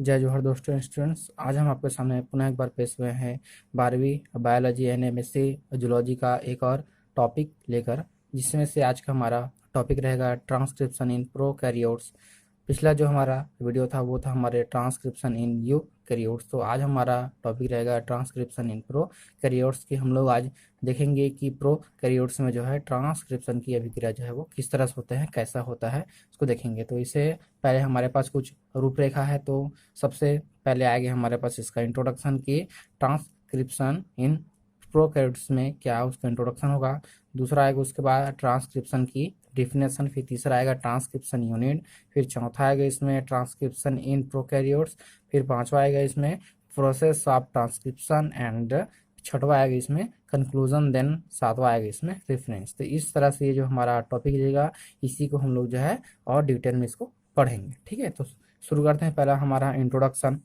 जय जोहर दोस्तों स्टूडेंट्स। आज हम आपके सामने पुनः एक बार पेश हुए हैं 12वीं बायोलॉजी यानी एमएससी जूलॉजी का एक और टॉपिक लेकर, जिसमें से आज का हमारा टॉपिक रहेगा ट्रांसक्रिप्शन इन प्रोकैरियोट्स। पिछला जो हमारा वीडियो था वो था हमारे ट्रांसक्रिप्शन इन यूकैरियोट्स। तो आज हमारा टॉपिक रहेगा ट्रांसक्रिप्शन इन प्रोकैरियोट्स की। हम लोग आज देखेंगे कि प्रोकैरियोट्स में जो है ट्रांसक्रिप्शन की अभिक्रिया जो है वो किस तरह से होता है, कैसा होता है, उसको देखेंगे। तो इसे पहले हमारे पास कुछ रूपरेखा है। तो सबसे पहले आएगा हमारे पास इसका इंट्रोडक्शन की ट्रांसक्रिप्शन इन प्रोकैरियोट्स में क्या उसका इंट्रोडक्शन होगा। दूसरा आएगा उसके बाद ट्रांसक्रिप्शन की डिफिनेशन, फिर तीसरा आएगा ट्रांसक्रिप्शन यूनिट, फिर चौथा आएगा इसमें ट्रांसक्रिप्शन इन प्रोकैरियोट्स, फिर पांचवा आएगा इसमें प्रोसेस ऑफ ट्रांसक्रिप्शन एंड छठवा आएगा इसमें कंक्लूजन, देन सातवां आएगा इसमें रेफरेंस। तो इस तरह से ये जो हमारा टॉपिक रहेगा इसी को हम लोग जो है और डिटेल में इसको पढ़ेंगे। ठीक है, तो शुरू करते हैं। पहला हमारा इंट्रोडक्शन।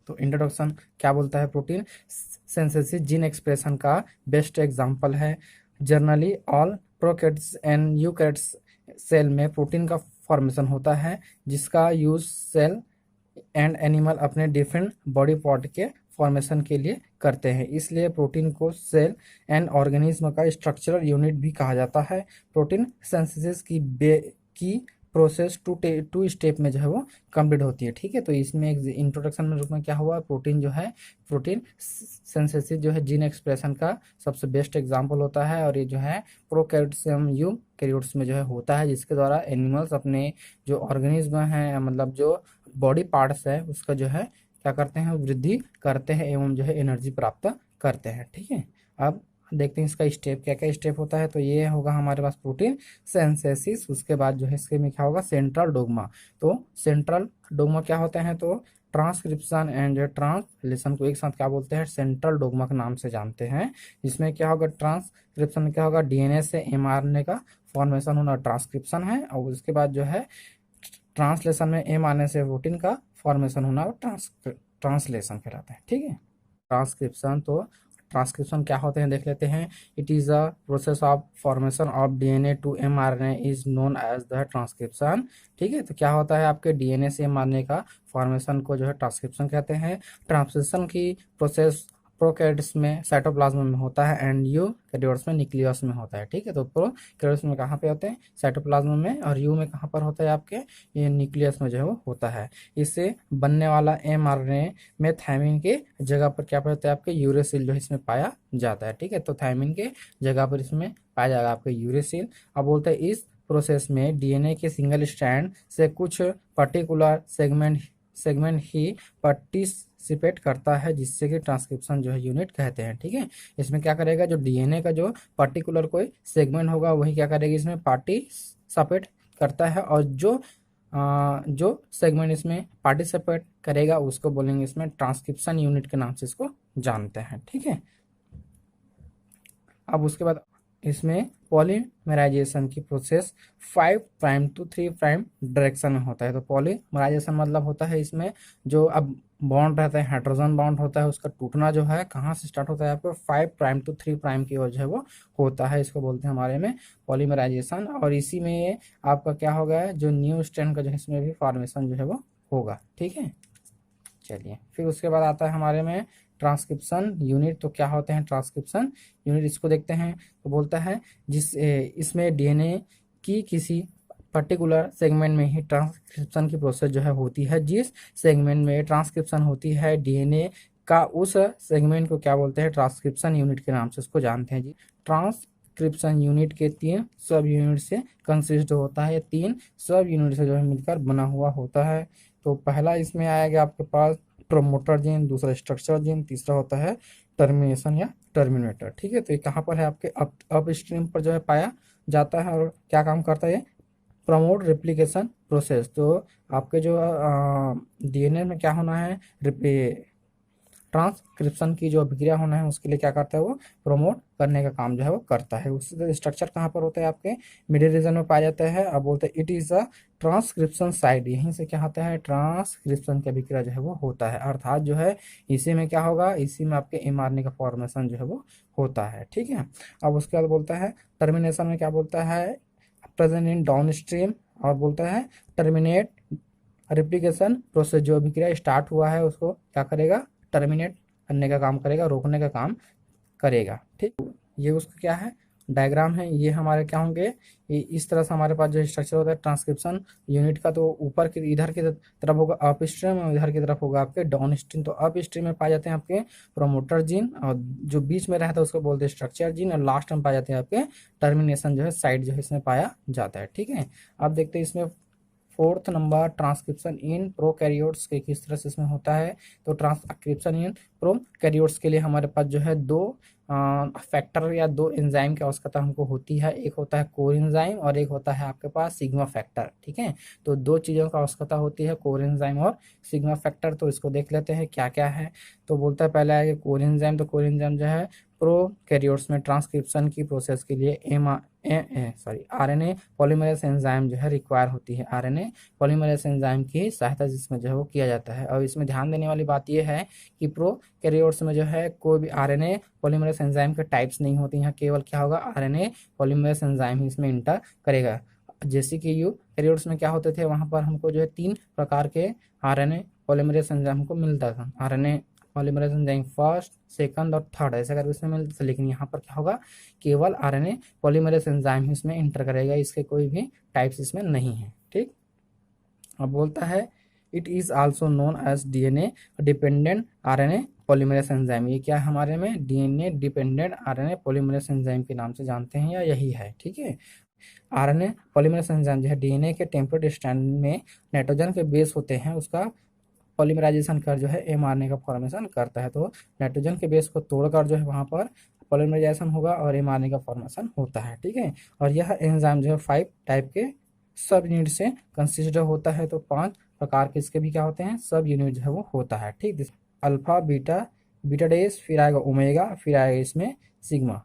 तो इंट्रोडक्शन क्या बोलता है, प्रोटीन सिंथेसिस जीन एक्सप्रेशन का बेस्ट एग्जांपल है। Generally all prokaryotes and eukaryotes cell में प्रोटीन का फॉर्मेशन होता है, जिसका यूज सेल एंड एनिमल अपने डिफरेंट बॉडी पार्ट के फॉर्मेशन के लिए करते हैं। इसलिए प्रोटीन को सेल एंड ऑर्गेनिज्म का स्ट्रक्चरल यूनिट भी कहा जाता है। प्रोटीन सिंथेसिस की प्रोसेस टू स्टेप में जो है वो कंप्लीट होती है। ठीक है, तो इसमें एक इंट्रोडक्शन में रूप में क्या हुआ, प्रोटीन जो है प्रोटीन सिंथेसिस जो है जीन एक्सप्रेशन का सबसे बेस्ट एग्जांपल होता है, और ये जो है प्रोकैरियोट्स एवं यूकैरियोट्स में जो है होता है, जिसके द्वारा एनिमल्स अपने जो ऑर्गेनिज्म है, मतलब जो बॉडी पार्ट्स है, उसका जो है क्या करते हैं, वृद्धि करते हैं एवं जो है एनर्जी प्राप्त करते हैं। ठीक है, अब देखते हैं इसका स्टेप क्या क्या स्टेप होता है। तो ये होगा हमारे पास प्रोटीन सिंथेसिस। उसके बाद जो है इसके में क्या होगा, सेंट्रल डोग्मा। तो सेंट्रल डोग्मा क्या होते हैं, तो ट्रांसक्रिप्शन एंड ट्रांसलेशन को एक साथ क्या बोलते हैं, सेंट्रल डोग्मा के नाम से जानते हैं। इसमें क्या होगा, ट्रांसक्रिप्शन में क्या होगा, डीएनए से एमआरएनए का फॉर्मेशन होना ट्रांसक्रिप्शन है, और उसके बाद जो है ट्रांसलेशन में एम आने से प्रोटीन का फॉर्मेशन होना ट्रांसलेशन कहलाता है। ठीक है, ट्रांसक्रिप्शन। तो ट्रांसक्रिप्शन क्या होते हैं देख लेते हैं। It is a process of formation of DNA to mRNA is known as the transcription. ठीक है, तो क्या होता है, आपके डीएनए से एमआरएनए का फॉर्मेशन को जो है ट्रांसक्रिप्शन कहते हैं। ट्रांसक्रिप्शन की प्रोसेस प्रोकैरियोट्स में साइटोप्लाज्म में होता है एंड यूकैरियोट्स में न्यूक्लियस में होता है। ठीक है, तो प्रोकैरियोट्स में कहाँ पे होते हैं, साइटोप्लाज्म में, और यू में कहाँ पर होता है आपके, ये न्यूक्लियस में जो है वो होता है। इससे बनने वाला एमआरएनए में थायमिन के जगह पर क्या होता है, आपके यूरेसिल जो है इसमें पाया जाता है। ठीक है, तो थायमिन के जगह पर इसमें पाया जाएगा आपके यूरेसिल। अब बोलते हैं इस प्रोसेस में डीएनए के सिंगल स्ट्रैंड से कुछ पर्टिकुलर सेगमेंट ही पार्टिसिपेट करता है, जिससे कि ट्रांसक्रिप्शन जो है यूनिट कहते हैं। ठीक है, इसमें क्या करेगा, जो डीएनए का जो पर्टिकुलर कोई सेगमेंट होगा वही क्या करेगी, इसमें पार्टिसिपेट करता है, और जो सेगमेंट इसमें पार्टिसिपेट करेगा उसको बोलेंगे इसमें ट्रांसक्रिप्शन यूनिट के नाम से इसको जानते हैं। ठीक है, अब उसके बाद इसमें पॉलीमराइजेशन की process 5 prime to 3 prime direction में होता है। तो पॉलीमराइजेशन मतलब होता है इसमें जो अब बॉन्ड रहता है, हाइड्रोजन बॉन्ड होता है, उसका टूटना जो है कहाँ से स्टार्ट होता है, आपको 5 प्राइम टू 3 प्राइम की वजह है वो होता है। इसको बोलते हैं हमारे में पॉलीमराइजेशन, और इसी में आपका क्या होगा, जो न्यू स्ट्रैंड का जो है इसमें भी फॉर्मेशन जो है वो होगा। ठीक है, चलिए फिर उसके बाद आता है हमारे में ट्रांसक्रिप्शन यूनिट। तो क्या होते हैं ट्रांसक्रिप्शन यूनिट, इसको देखते हैं। तो बोलता है इसमें डीएनए की किसी पर्टिकुलर सेगमेंट में ही ट्रांसक्रिप्शन की प्रोसेस जो है होती है। जिस सेगमेंट में ट्रांसक्रिप्शन होती है डीएनए का, उस सेगमेंट को क्या बोलते हैं, ट्रांसक्रिप्शन यूनिट के नाम से उसको जानते हैं जी। ट्रांसक्रिप्शन यूनिट के 3 सब यूनिट से कंसिस्ट होता है, 3 सब यूनिट से जो है मिलकर बना हुआ होता है। तो पहला इसमें आएगा आपके पास प्रमोटर जीन, दूसरा स्ट्रक्चर जीन, तीसरा होता है टर्मिनेशन या टर्मिनेटर। ठीक है, तो ये कहाँ पर है, आपके अप स्ट्रीम पर जो है पाया जाता है, और क्या काम करता है ये, प्रमोट रेप्लिकेशन प्रोसेस। तो आपके जो डीएनए में क्या होना है, ट्रांसक्रिप्शन की जो अभिक्रिया होना है उसके लिए क्या करता है, वो प्रमोट करने का काम जो है वो करता है। उससे स्ट्रक्चर कहाँ पर होता है, आपके मिडिल रीजन में पाया जाता है। अब बोलते हैं it is a transcription side, यहीं से क्या होता है, ट्रांसक्रिप्शन की अभिक्रिया जो है वो होता है, अर्थात जो है इसी में क्या होगा, इसी में आपके एमआरएनए का फॉर्मेशन जो है वो होता है। ठीक है, अब उसके बाद बोलता है टर्मिनेशन में क्या बोलता है, प्रेजेंट इन डाउन स्ट्रीम, और बोलता है टर्मिनेट रेप्लिकेशन प्रोसेस, जो अभिक्रिया स्टार्ट हुआ है उसको क्या करेगा, टर्मिनेट करने का काम करेगा, रोकने का काम करेगा। ठीक, ये उसका क्या है, डायग्राम है। ये हमारे क्या होंगे, इस तरह से हमारे पास जो स्ट्रक्चर होता है ट्रांसक्रिप्शन यूनिट का, तो ऊपर की इधर की तरफ होगा अप स्ट्रीम और इधर की तरफ होगा आपके डाउन स्ट्रीम। तो अप स्ट्रीम में पाए जाते हैं आपके प्रोमोटर जीन, और जो बीच में रहता है उसको बोलते हैं स्ट्रक्चर जीन, और लास्ट में पाए जाते हैं आपके टर्मिनेशन जो है साइड जो है इसमें पाया जाता है। ठीक है, अब देखते हैं इसमें fourth number transcription in prokaryotes के किस तरह से इसमें होता है। तो ट्रांसक्रिप्शन इन प्रोकैरियोट्स के लिए हमारे पास जो है दो फैक्टर या दो एंजाइम की आवश्यकता हमको होती है। एक होता है कोर एंजाइम और एक होता है आपके पास सिग्मा फैक्टर। ठीक है, तो दो चीज़ों का आवश्यकता होती है, कोर एंजाइम और सिग्मा फैक्टर। तो इसको देख लेते हैं क्या क्या है। तो बोलता है पहला है कोर एंजाइम। तो कोर एंजाइम जो है प्रोकैरियोट्स में ट्रांसक्रिप्शन की प्रोसेस के लिए आरएनए पॉलीमरेज एंजाइम जो है रिक्वायर होती है। आरएनए पॉलीमरेज एंजाइम की सहायता जिसमें जो है वो किया जाता है। और इसमें ध्यान देने वाली बात यह है कि प्रोकैरियोट्स में जो है कोई भी आरएनए पॉलीमरेज एंजाइम के टाइप्स नहीं होती। यहाँ केवल क्या होगा, आरएनए पॉलीमरेज एंजाइम ही इसमें इंटर करेगा। जैसे कि यूकैरियोट्स में क्या होते थे, वहाँ पर हमको जो है 3 प्रकार के आरएनए पॉलीमरेज एंजाइम को मिलता था। RNA polymerase enzyme first, second और थर्ड ऐसा करके इसमें मिलता था। लेकिन यहाँ पर क्या होगा, केवल आरएनए पॉलीमरेज एंजाइम ही इसमें इंटर करेगा, इसके कोई भी टाइप्स इसमें नहीं है। ठीक, अब बोलता है it is also known as DNA dependent RNA polymerase enzyme. ये क्या है हमारे में, DNA dependent RNA polymerase enzyme के नाम से जानते हैं, या यही है। ठीक है, आरएनए पॉलीमरेज एंजाइम जो है डीएनए के टेम्परेट स्ट्रैंड में नाइट्रोजन के बेस होते हैं उसका पॉलीमराइजेशन कर जो है एमआरएनए का फॉर्मेशन करता है। तो नाइट्रोजन के बेस को तोड़कर जो है वहाँ पर पॉलीमराइजेशन होगा और एमआरएनए का फॉर्मेशन होता है। ठीक है, और यह एंजाइम जो है 5 टाइप के सब यूनिट से कंसिस्टर होता है। तो 5 प्रकार के इसके भी क्या होते हैं, सब यूनिट जो है वो होता है। ठीक, अल्फा बीटा बीटा डेस, फिर आएगा ओमेगा, फिर आएगा इसमें सिग्मा।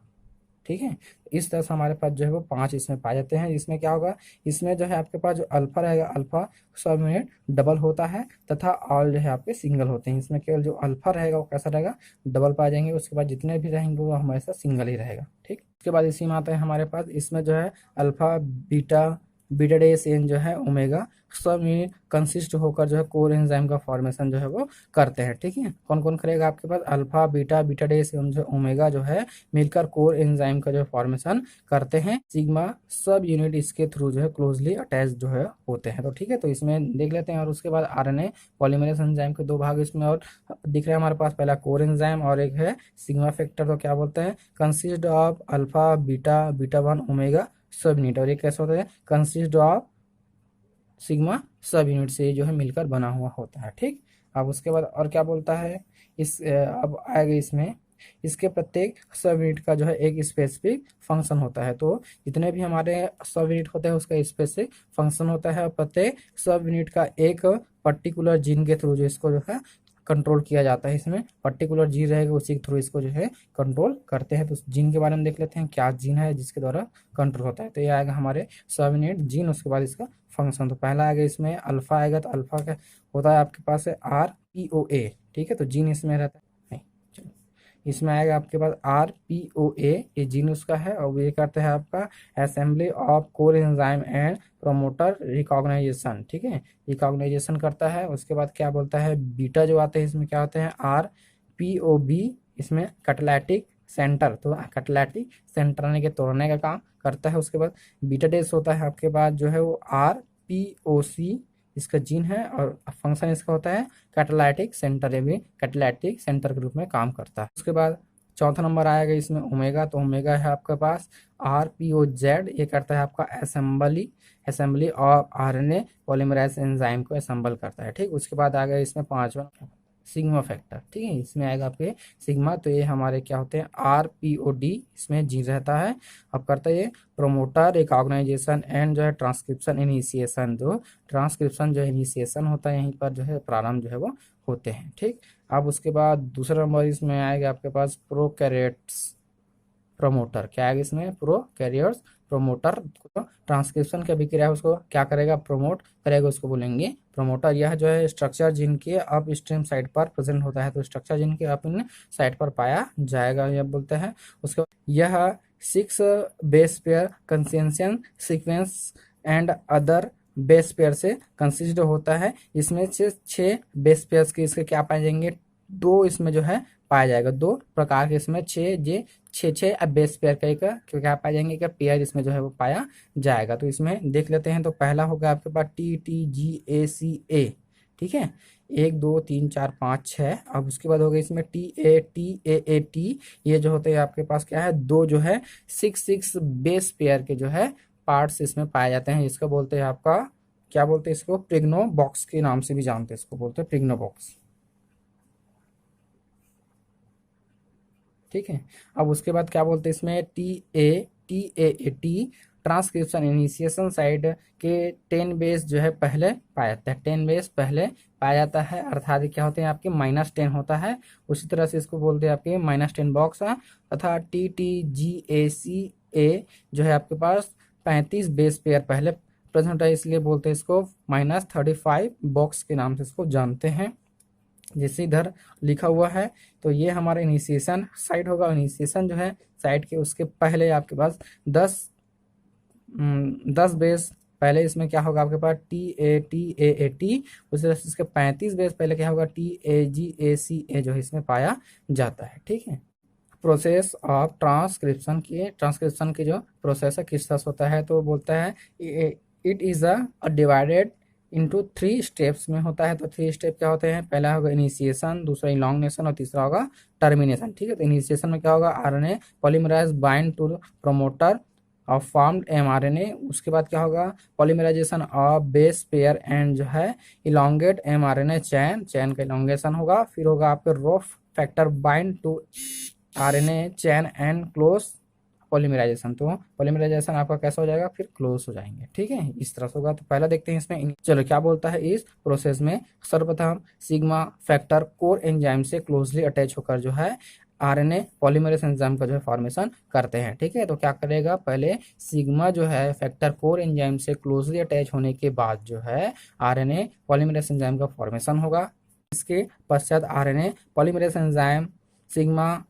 ठीक है, इस तरह से हमारे पास जो है वो 5 इसमें पाए जाते हैं। इसमें क्या होगा, इसमें जो है आपके पास जो अल्फा रहेगा, अल्फा सब यूनिट डबल होता है, तथा ऑल जो है आपके सिंगल होते हैं। इसमें केवल जो अल्फा रहेगा वो कैसा रहेगा, डबल पाए जाएंगे। उसके बाद जितने भी रहेंगे वो हमेशा सिंगल ही रहेगा। ठीक, उसके बाद इसी में आता है हमारे पास, इसमें जो है अल्फा बीटा बीटा डेस एन जो है ओमेगा सब यूनिट कंसिस्ट होकर जो है कोर एंजाइम का फॉर्मेशन जो है वो करते हैं। ठीक है, कौन कौन करेगा, आपके पास अल्फा बीटा बीटा डेस एवं जो ओमेगा जो है मिलकर कोर एंजाइम का जो फॉर्मेशन करते हैं। सिग्मा सब यूनिट इसके थ्रू जो है क्लोजली अटैच जो है होते हैं। तो ठीक है, तो इसमें देख लेते हैं। और उसके बाद आरएनए पॉलीमरेज एंजाइम के 2 भाग इसमें और दिख रहे हैं हमारे पास, पहला कोर एंजाइम और एक है सिग्मा फैक्टर। तो क्या बोलते हैं, consist of alpha beta beta 1 omega सब यूनिट। और ये कैसे होता है, कंसिस्ट ऑफ सिग्मा सब यूनिट से जो है मिलकर बना हुआ होता है। ठीक, अब उसके बाद और क्या बोलता है, अब आएगा इसमें, इसके प्रत्येक सब यूनिट का जो है एक स्पेसिफिक फंक्शन होता है। तो जितने भी हमारे सब यूनिट होते हैं उसका स्पेसिफिक फंक्शन होता है। प्रत्येक सब यूनिट का एक पर्टिकुलर जीन के थ्रू जो इसको जो है कंट्रोल किया जाता है। इसमें पर्टिकुलर जीन रहेगा, उसी के थ्रू इसको जो है कंट्रोल करते हैं। तो उस जीन के बारे में देख लेते हैं, क्या जीन है जिसके द्वारा कंट्रोल होता है। तो ये आएगा हमारे सब यूनिट जीन, उसके बाद इसका फंक्शन। तो पहला आएगा इसमें अल्फा आएगा। तो अल्फा का होता है आपके पास है RPOA। ठीक है, तो जीन इसमें रहता है नहीं, चलो इसमें आएगा आपके पास RPOA, ये जीन उसका है। और ये करते हैं आपका assembly of core enzyme and promoter recognization. ठीक है, रिकॉग्नाइजेशन करता है। उसके बाद क्या बोलता है, बीटा जो आते हैं इसमें क्या होते हैं, RPOB, इसमें कैटालिटिक सेंटर। तो कैटालिटिक सेंटर यानी कि तोड़ने का काम करता है। उसके बाद बीटा डेस होता है आपके पास जो है वो RPOC, इसका जीन है और फंक्शन इसका होता है कैटालाइटिक सेंटर, ये भी कैटालाइटिक सेंटर के रूप में काम करता है। उसके बाद चौथा नंबर आएगा इसमें ओमेगा। तो ओमेगा है आपके पास RPOZ, ये करता है आपका assembly of RNA polymerase enzyme को असेंबल करता है। ठीक, उसके बाद आ गया इसमें 5वां सिग्मा फैक्टर। ठीक है, इसमें आएगा आपके सिग्मा। तो ये हमारे क्या होते हैं, RPOD, इसमें जीन रहता है। अब करता है ये प्रोमोटर रिकॉग्नाइजेशन एंड जो है ट्रांसक्रिप्शन इनिशिएशन। जो ट्रांसक्रिप्शन जो इनिशिएशन होता है यहीं पर जो है प्रारंभ जो है वो होते हैं। ठीक, अब उसके बाद दूसरा नंबर इसमें आएगा आपके पास प्रोकैरियोट्स प्रोमोटर। क्या आएगा इसमें, प्रोकैरियोट्स प्रोमोटर। ट्रांसक्रिप्शन की अभिक्रिया है उसको क्या करेगा, प्रमोट करेगा, उसको बोलेंगे प्रोमोटर। यह जो है स्ट्रक्चर जिनके अप स्ट्रीम साइड पर प्रेजेंट होता है। तो स्ट्रक्चर जिनके अप साइड पर पाया जाएगा यह बोलते हैं। उसके बाद यह 6 base pair कंसेंशन sequence and other base pair से कंसिस्ट होता है। इसमें से 6 बेस पेयर्स के इसके क्या पाए जाएंगे, 2 इसमें जो है पाया जाएगा, 2 प्रकार के इसमें 6 बेस पेयर का एक क्या पाए जाएंगे, क्या पेयर इसमें जो है वो पाया जाएगा। तो इसमें देख लेते हैं। तो पहला होगा आपके पास TTGACA, ठीक है, 1 2 3 4 5 6। अब उसके बाद हो गया इसमें TATAAT, ये जो होते हैं आपके पास क्या है, 2 जो है 6 बेस पेयर के जो है पार्ट्स इसमें पाए जाते हैं। इसको बोलते हैं आपका, क्या बोलते हैं इसको, प्रिग्नो बॉक्स के नाम से भी जानते हैं, इसको बोलते हैं प्रिग्नो बॉक्स, ठीक है। अब उसके बाद क्या बोलते हैं इसमें, TATAAT, ट्रांसक्रिप्शन इनिशिएशन साइड के 10 बेस जो है पहले पाया जाता है, 10 बेस पहले पाया जाता है, अर्थात क्या होते हैं आपके -10 होता है। उसी तरह से इसको बोलते हैं आपके -10 बॉक्स है। तथा TTGACA जो है आपके पास 35 बेस पेयर पहले प्रेजेंट है, इसलिए बोलते हैं इसको -35 बॉक्स के नाम से इसको जानते हैं, जैसे इधर लिखा हुआ है। तो ये हमारा इनिशिएशन साइड होगा। इनिशिएशन जो है साइड के उसके पहले आपके पास 10 बेस पहले इसमें क्या होगा आपके पास, TATAAT। उसी तरह से इसके 35 बेस पहले क्या होगा, TAGACA जो है इसमें पाया जाता है, ठीक है। प्रोसेस ऑफ ट्रांसक्रिप्शन की जो प्रोसेस है किस तरह से होता है, तो बोलता है it is a divided into 3 steps में होता है। तो 3 स्टेप क्या होते हैं, पहला होगा इनिशिएशन, दूसरा इलॉन्गेशन और तीसरा होगा टर्मिनेशन, ठीक है। तो इनिशिएशन में क्या होगा, RNA polymerize bind to promoter of formed mRNA। उसके बाद क्या होगा, polymerization of base pair and जो है इलॉन्गेट mRNA चैन का इलॉन्गेशन होगा। फिर होगा आपके rho factor bind to RNA chain and close polymerization. तो पॉलीमराइजेशन आपका कैसा हो जाएगा, फिर क्लोज हो जाएंगे, ठीक है, इस तरह से होगा। तो पहला देखते हैं इसमें, चलो क्या बोलता है इस प्रोसेस में, सर्वप्रथम सिग्मा फैक्टर कोर एंजाइम से क्लोजली अटैच होकर जो है RNA पॉलीमरेज एंजाइम का जो है फॉर्मेशन करते हैं, ठीक है। तो क्या करेगा, पहले सिग्मा जो है फैक्टर कोर एंजाइम से क्लोजली अटैच होने के बाद जो है RNA पॉलीमरेज एंजाइम का फॉर्मेशन होगा। इसके पश्चात RNA polymerase enzyme sigma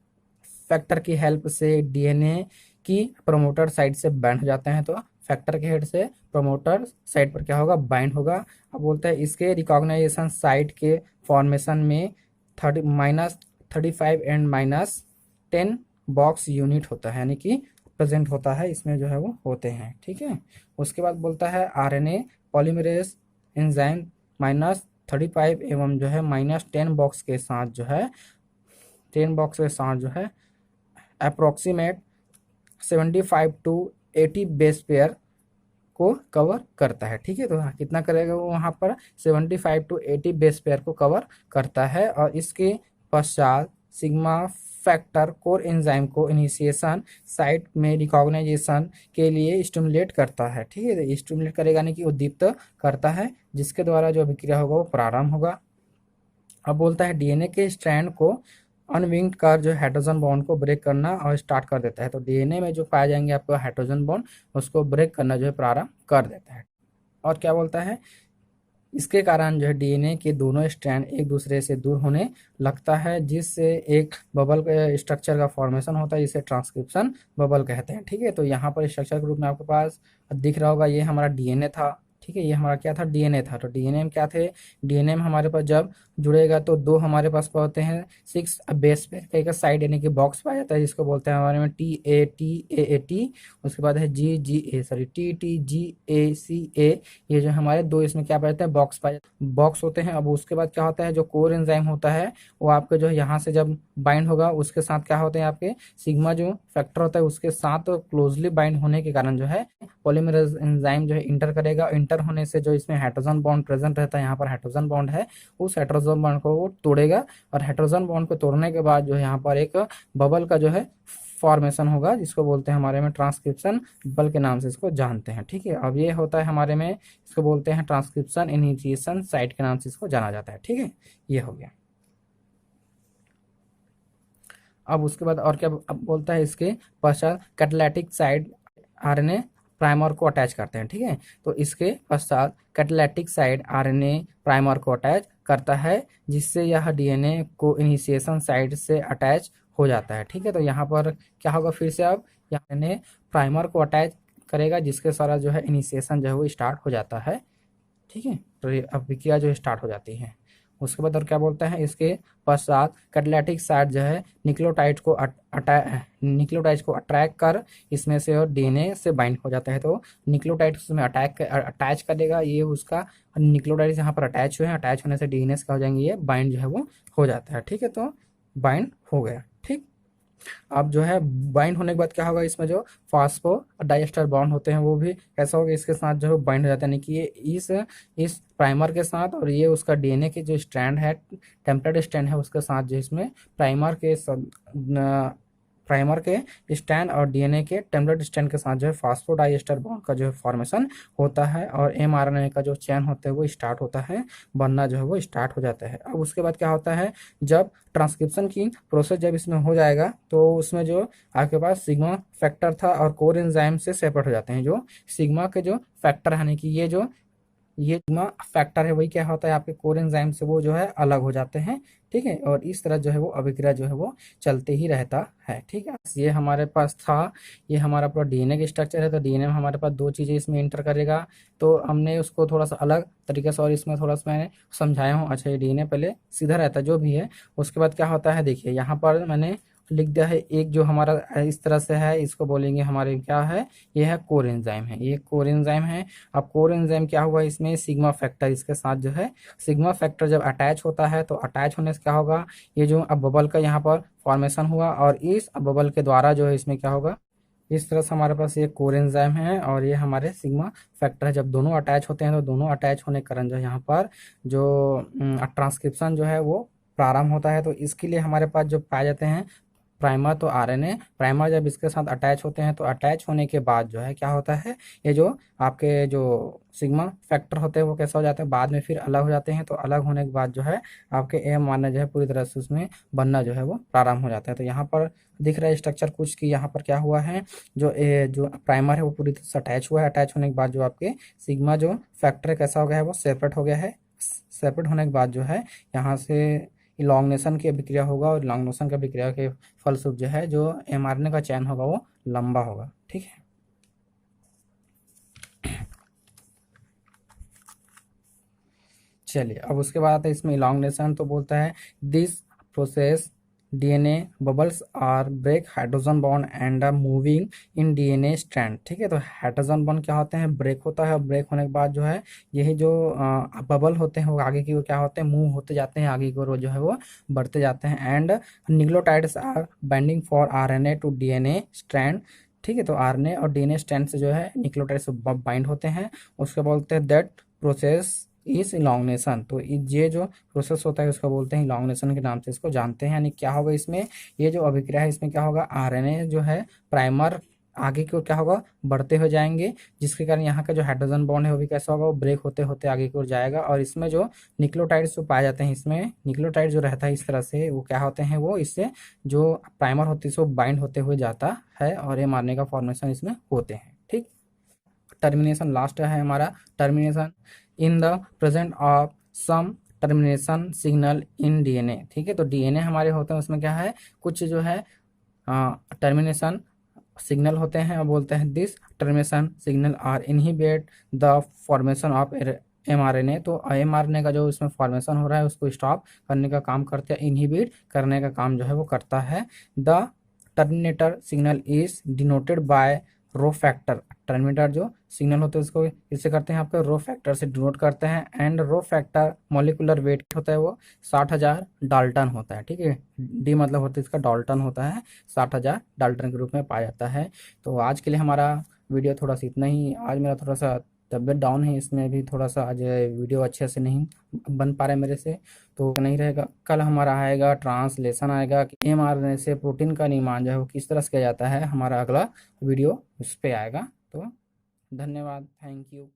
factor की हेल्प से DNA की प्रमोटर साइड से बाइंड हो जाते हैं। तो फैक्टर के हेड से प्रमोटर साइड पर क्या होगा, बाइंड होगा। अब बोलते हैं इसके रिकॉग्नाइजेशन साइट के फॉर्मेशन में -35 एंड -10 बॉक्स यूनिट होता है, यानी कि प्रेजेंट होता है, इसमें जो है वो होते हैं, ठीक है। उसके बाद बोलता है RNA पॉलीमरेज एंजाइम -35 एवं जो है -10 बॉक्स के साथ जो है 10 बॉक्स के साथ जो है अप्रोक्सीमेट 75 to 80 बेस पेयर को कवर करता है, ठीक है। तो कितना करेगा वो, वहाँ पर 75 to 80 बेस पेयर को कवर करता है। और इसके पश्चात सिग्मा फैक्टर कोर एंजाइम को इनिशिएशन साइट में रिकॉग्नाइजेशन के लिए स्टिमुलेट करता है, ठीक है। तो स्टिमुलेट करेगा यानी कि उद्दीप्त करता है, जिसके द्वारा जो अभिक्रिया होगा वो प्रारंभ होगा। अब बोलता है DNA के स्ट्रैंड को अनविंग्ड कर जो हाइड्रोजन बॉन्ड को ब्रेक करना और स्टार्ट कर देता है। तो DNA में जो पाए जाएंगे आपको हाइड्रोजन बॉन्ड, उसको ब्रेक करना जो है प्रारंभ कर देता है। और क्या बोलता है, इसके कारण जो है DNA के दोनों स्ट्रैंड एक दूसरे से दूर होने लगता है, जिससे एक बबल स्ट्रक्चर का फॉर्मेशन होता है, जिसे ट्रांसक्रिप्शन बबल कहते हैं, ठीक है। तो यहाँ पर स्ट्रक्चर के रूप में आपके पास दिख रहा होगा, ये हमारा DNA था, ठीक है, ये हमारा क्या था, DNA था। तो DNA में क्या थे, DNA में हमारे पास जब जुड़ेगा तो 2 हमारे पास होते हैं 6 बेस पे एक साइड यानी कि बॉक्स पाया जाता है, जिसको बोलते हैं हमारे में TATAAT। उसके बाद है TTGACA, ये जो हमारे 2 इसमें क्या पाए जाते हैं, बॉक्स होते हैं। अब उसके बाद क्या होता है, जो कोर एंजाइम होता है वो आपके जो है यहाँ से जब बाइंड होगा, उसके साथ क्या होते हैं आपके सिग्मा जो फैक्टर होता है उसके साथ क्लोजली बाइंड होने के कारण जो है पॉलीमरेज एंजाइम जो है इंटर करेगा। इंटर होने से जो इसमें हाइड्रोजन बॉन्ड प्रेजेंट रहता है, यहाँ पर हाइड्रोजन बॉन्ड है, उस हाइड्रोजन बॉन्ड को वो तोड़ेगा। और हाइड्रोजन बॉन्ड को तोड़ने के बाद जो है यहाँ पर एक बबल का जो है फॉर्मेशन होगा, जिसको बोलते हैं हमारे में ट्रांसक्रिप्शन बबल के नाम से इसको जानते हैं, ठीक है। अब ये होता है हमारे में, इसको बोलते हैं ट्रांसक्रिप्शन इनिशिएशन साइट के नाम से इसको जाना जाता है, ठीक है, ये हो गया। अब उसके बाद और क्या अब बोलता है, इसके पश्चात कैटालिटिक साइड RNA प्राइमर को अटैच करते हैं, ठीक है। तो इसके पश्चात कैटालिटिक साइड RNA प्राइमर को अटैच करता है, जिससे यह DNA को इनिशिएशन साइड से अटैच हो जाता है, ठीक है। तो यहाँ पर क्या होगा, फिर से अब RNA प्राइमर को अटैच करेगा, जिसके सारा जो है इनिशिएशन जो है वो स्टार्ट हो जाता है, ठीक है, तो ये अभिक्रिया जो स्टार्ट हो जाती है। उसके बाद और क्या बोलता है, इसके पश्चात कैटालिटिक साइट जो है न्यूक्लियोटाइड को अट्रैक्ट कर इसमें से और डीएनए से बाइंड हो जाता है। तो न्यूक्लियोटाइड उसमें अटैच करेगा, ये उसका न्यूक्लियोटाइड यहाँ पर अटैच हुए हैं, अटैच होने से डीएनए से क्या हो जाएंगे, ये बाइंड जो है वो हो जाता है। ठीक है, तो बाइंड हो गया। ठीक, अब जो है बाइंड होने के बाद क्या होगा, इसमें जो फास्फो डाइएस्टर बॉन्ड होते हैं वो भी कैसा होगा, इसके साथ जो है बाइंड हो जाता है, यानी कि ये इस प्राइमर के साथ और ये उसका डीएनए के जो स्ट्रैंड है, टेम्पलेट स्ट्रैंड है, उसके साथ जो इसमें प्राइमर के स्टैंड और डीएनए के टेम्पलेट स्टैंड के साथ जो है फास्फोडाइएस्टर बॉन्ड का जो है फॉर्मेशन होता है और एमआरएनए का जो चैन होता है वो स्टार्ट होता है, बनना जो है वो स्टार्ट हो जाता है। अब उसके बाद क्या होता है, जब ट्रांसक्रिप्शन की प्रोसेस जब इसमें हो जाएगा तो उसमें जो आपके पास सिग्मा फैक्टर था और कोर एंजाइम से सेपरेट हो जाते हैं। जो सिग्मा के जो फैक्टर है, यानी कि ये सिग्मा फैक्टर है, वही क्या होता है आपके कोर एंजाइम से वो जो है अलग हो जाते हैं। ठीक है, और इस तरह जो है वो अभिक्रिया जो है वो चलते ही रहता है। ठीक है, ये हमारे पास था, ये हमारा पूरा डीएनए का स्ट्रक्चर है। तो डीएनए में हमारे पास दो चीज़ें इसमें इंटर करेगा, तो हमने उसको थोड़ा सा अलग तरीके से और इसमें थोड़ा सा मैंने समझाया हूँ। अच्छा, ये डीएनए पहले सीधा रहता है जो भी है, उसके बाद क्या होता है, देखिए यहाँ पर मैंने लिख दिया है, एक जो हमारा इस तरह से है, इसको बोलेंगे हमारे क्या है, ये है कोर एंजाइम है, ये कोर एंजाइम है। अब कोर एंजाइम क्या हुआ, इसमें सिग्मा फैक्टर इसके साथ जो है, सिग्मा फैक्टर जब अटैच होता है तो अटैच होने से क्या होगा, ये जो अब बबल का यहाँ पर फॉर्मेशन हुआ और इस बबल के द्वारा जो है इसमें क्या होगा, इस तरह से हमारे पास ये कोर एंजाइम है और ये हमारे सिग्मा फैक्टर है। जब दोनों अटैच होते हैं तो दोनों अटैच होने के कारण जो यहाँ पर जो ट्रांसक्रिप्शन जो है वो प्रारंभ होता है। तो इसके लिए हमारे पास जो पाए जाते हैं प्राइमर, तो आरएनए प्राइमर जब इसके साथ अटैच होते हैं तो अटैच होने के बाद जो है क्या होता है, ये जो आपके जो सिग्मा फैक्टर होते हैं वो कैसा हो जाता है, बाद में फिर अलग हो जाते हैं। तो अलग होने के बाद जो है आपके एम आर जो है पूरी तरह से उसमें बनना जो है वो प्रारंभ हो जाता है। तो यहाँ पर दिख रहा है स्ट्रक्चर कुछ कि यहाँ पर क्या हुआ है, जो प्राइमर है वो पूरी तरह से अटैच हुआ है, अटैच होने के बाद जो आपके सिग्मा जो फैक्टर कैसा हो गया है, वो सेपरेट हो गया है। सेपरेट होने के बाद जो है यहाँ से इलॉन्गेशन की अभिक्रिया होगा और इलॉन्गेशन की अभिक्रिया के फलस्वरूप जो है जो एमआरएनए का चैन होगा वो लंबा होगा। ठीक है, चलिए अब उसके बाद आता है इसमें इलॉन्गेशन। तो बोलता है this process DNA bubbles are break hydrogen bond and moving in DNA strand. ठीक है, तो हाइड्रोजन बॉन्ड क्या होते हैं, ब्रेक होता है और ब्रेक होने के बाद जो है यही जो बबल होते हैं वो आगे की ओर क्या होते हैं, मूव होते जाते हैं, आगे की ओर जो है वो बढ़ते जाते हैं। And nucleotides are binding for RNA to DNA strand. ठीक है, तो आरएनए और डीएनए स्ट्रैंड से जो है न्यूक्लियोटाइड से बाइंड होते हैं, उसके बोलते हैं दैट प्रोसेस इस इलॉन्गेशन। तो ये जो प्रोसेस होता है उसको बोलते हैं इलॉन्गेशन के नाम से इसको जानते हैं। यानी क्या होगा इसमें, ये जो अभिक्रिया है इसमें क्या होगा, आरएनए जो है प्राइमर आगे की ओर क्या होगा, बढ़ते हो जाएंगे, जिसके कारण यहाँ का जो हाइड्रोजन बॉन्ड है वो भी कैसा होगा, वो ब्रेक होते होते आगे की ओर जाएगा। और इसमें जो न्यूक्लियोटाइड्स जो पाए जाते हैं, इसमें न्यूक्लियोटाइड जो रहता है इस तरह से वो क्या होते हैं, वो इससे जो प्राइमर होती है इसको बाइंड होते हुए जाता है और ये मारने का फॉर्मेशन इसमें होते हैं। ठीक, टर्मिनेशन लास्ट है हमारा, termination in the present of some termination signal in DNA. ठीक है, तो डीएनए हमारे होते हैं उसमें क्या है, कुछ जो है टर्मिनेशन सिग्नल होते हैं और बोलते हैं this termination signal are inhibit the formation of mRNA. तो एमआरएनए का जो इसमें फॉर्मेशन हो रहा है उसको स्टॉप करने का काम करते हैं, इनहिबिट करने का काम जो है वो करता है। The terminator signal is denoted by rho factor. Terminator जो सिग्नल होते हैं उसको इससे करते हैं आपके रो फैक्टर से डिनोट करते हैं। And rho factor molecular weight होता है वो 60,000 डाल्टन होता है। ठीक है, डी मतलब होता है इसका डाल्टन होता है, 60,000 डाल्टन के रूप में पाया जाता है। तो आज के लिए हमारा वीडियो थोड़ा सा इतना ही। आज मेरा थोड़ा सा तबीयत डाउन है, इसमें भी थोड़ा सा आज वीडियो अच्छे से नहीं बन पा रहा है मेरे से, तो नहीं रहेगा। कल हमारा आएगा ट्रांसलेशन आएगा कि एमआरएनए से प्रोटीन का निर्माण जो है वो किस तरह से किया जाता है, हमारा अगला वीडियो उस पर आएगा। तो धन्यवाद, थैंक यू।